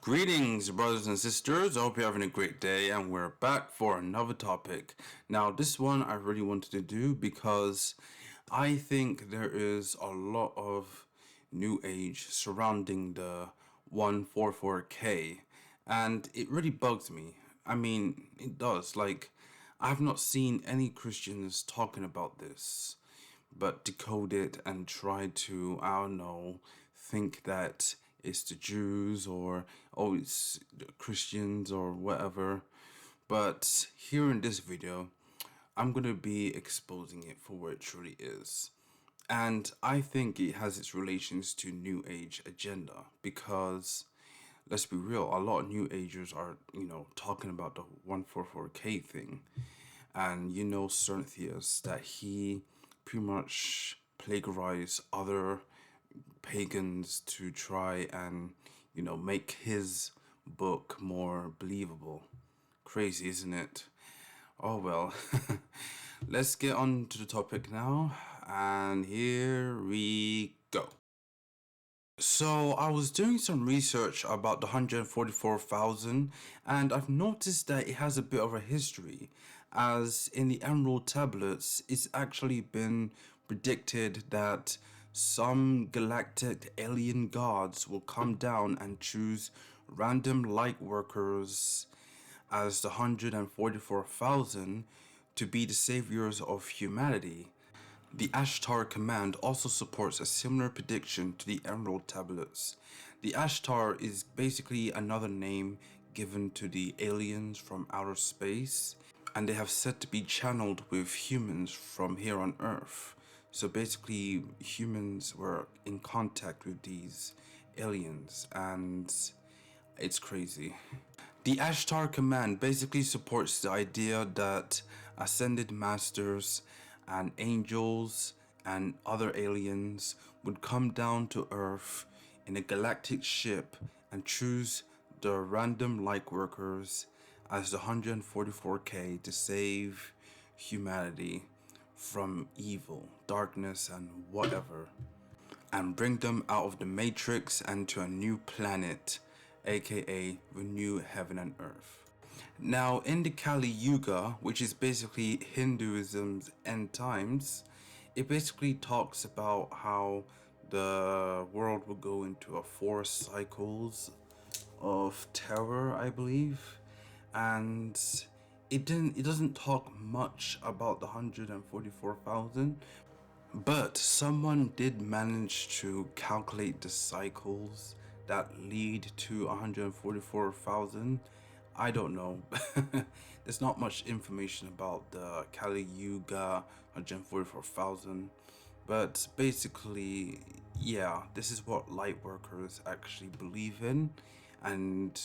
Greetings, brothers and sisters. I hope you're having a great day, and we're back for another topic. Now, this one I really wanted to do because I think there is a lot of new age surrounding the 144K, and it really bugs me. I mean, it does. Like, I've not seen any Christians talking about this, but decode it and try to, I don't know, think that it's the Jews or oh it's the Christians or whatever. But here in this video, I'm gonna be exposing it for what it truly is. And I think it has its relations to New Age agenda because let's be real, a lot of New Agers are, talking about the 144K thing. And certain theists that he pretty much plagiarized other pagans to try and make his book more believable. Crazy, isn't it? Oh well. Let's get on to the topic now, and here we go. So I was doing some research about the 144,000, and I've noticed that it has a bit of a history, as in the Emerald Tablets it's actually been predicted that some galactic alien gods will come down and choose random light workers as the 144,000 to be the saviors of humanity. The Ashtar command also supports a similar prediction to the Emerald Tablets. The Ashtar is basically another name given to the aliens from outer space, and they have said to be channeled with humans from here on Earth. So basically, humans were in contact with these aliens, and it's crazy. The Ashtar command basically supports the idea that ascended masters and angels and other aliens would come down to Earth in a galactic ship and choose the random light workers as the 144K to save humanity from evil, darkness, and whatever, and bring them out of the matrix and to a new planet, aka the new heaven and earth. Now, in the Kali Yuga, which is basically Hinduism's end times, it basically talks about how the world will go into a 4 cycles of terror, I believe, and it doesn't talk much about the 144,000, but someone did manage to calculate the cycles that lead to 144,000. I don't know. There's not much information about the Kali Yuga 144,000. But basically, yeah, this is what light workers actually believe in. And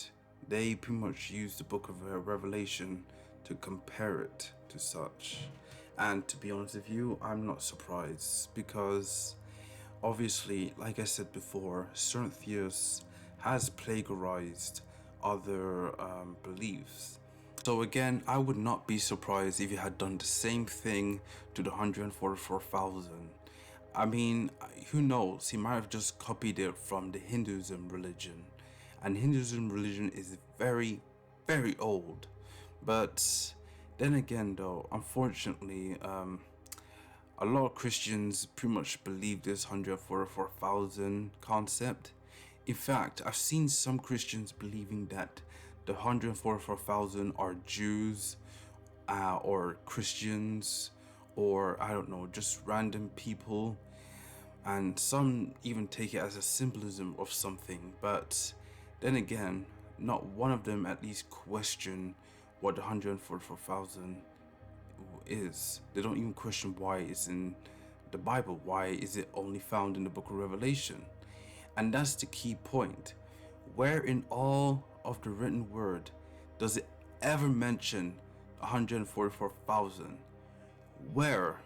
they pretty much use the book of Revelation to compare it to such. And to be honest with you, I'm not surprised because obviously, like I said before, certain theists has plagiarized other beliefs. So again, I would not be surprised if you had done the same thing to the 144,000. I mean, who knows? He might have just copied it from the Hinduism religion. And Hinduism religion is very, very old. But then again though, unfortunately, a lot of Christians pretty much believe this 144,000 concept. In fact, I've seen some Christians believing that the 144,000 are Jews or Christians, or I don't know, just random people. And some even take it as a symbolism of something. But then again, not one of them at least question what the 144,000 is. They don't even question why it's in the Bible. Why is it only found in the book of Revelation? And that's the key point. Where in all of the written word does it ever mention 144,000? Where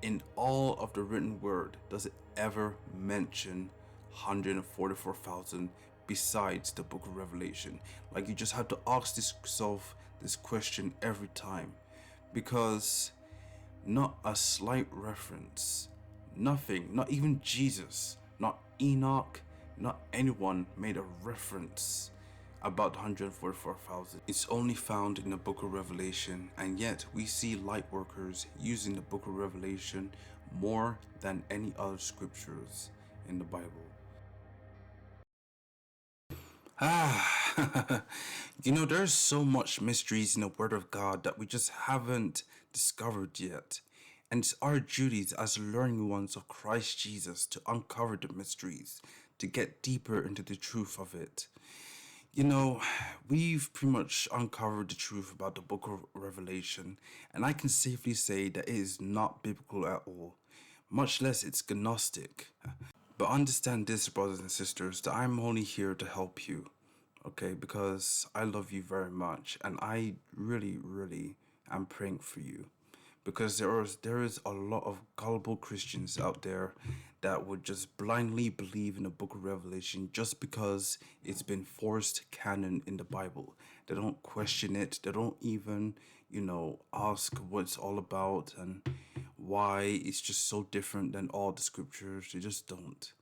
in all of the written word does it ever mention 144,000 besides the book of Revelation? Like, you just have to ask yourself this question every time, because not a slight reference, nothing, not even Jesus, not Enoch, not anyone made a reference about 144,000. It's only found in the book of Revelation, and yet we see light workers using the book of Revelation more than any other scriptures in the Bible. Ah, there's so much mysteries in the Word of God that we just haven't discovered yet. And it's our duties as learning ones of Christ Jesus to uncover the mysteries, to get deeper into the truth of it. You know, we've pretty much uncovered the truth about the book of Revelation, and I can safely say that it is not biblical at all, much less it's Gnostic. But understand this, brothers and sisters, that I'm only here to help you, okay? Because I love you very much, and I really, really am praying for you. Because there is a lot of gullible Christians out there that would just blindly believe in the book of Revelation just because it's been forced canon in the Bible. They don't question it. They don't even, ask what it's all about and why it's just so different than all the scriptures. They just don't.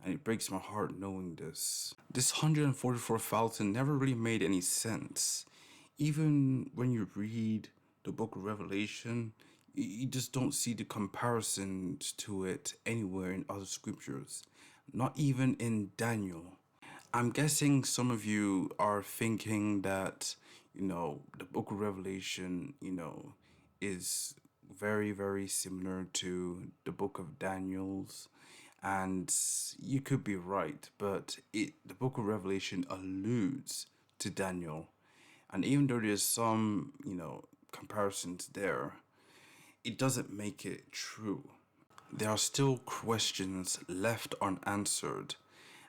And it breaks my heart knowing this. This 144,000 never really made any sense. Even when you read the book of Revelation, you just don't see the comparisons to it anywhere in other scriptures, not even in Daniel. I'm guessing some of you are thinking that, the book of Revelation, is very, very similar to the book of Daniel's. And you could be right, but the book of Revelation alludes to Daniel. And even though there's some, comparisons there, it doesn't make it true. There are still questions left unanswered,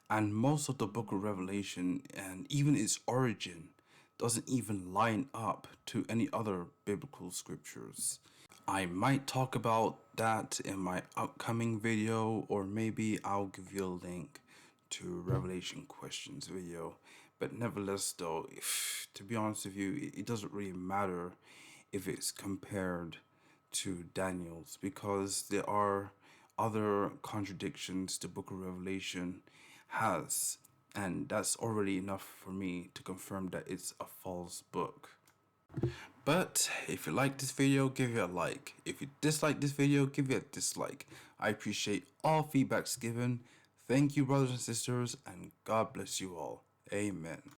and most of the book of Revelation and even its origin doesn't even line up to any other biblical scriptures. I might talk about that in my upcoming video, or maybe I'll give you a link to Revelation questions video. But nevertheless, though, to be honest with you, it doesn't really matter if it's compared to Daniel's, because there are other contradictions the book of Revelation has, and that's already enough for me to confirm that it's a false book. But if you like this video, give it a like. If you dislike this video, give it a dislike. I appreciate all feedbacks given. Thank you, brothers and sisters, and God bless you all. Amen.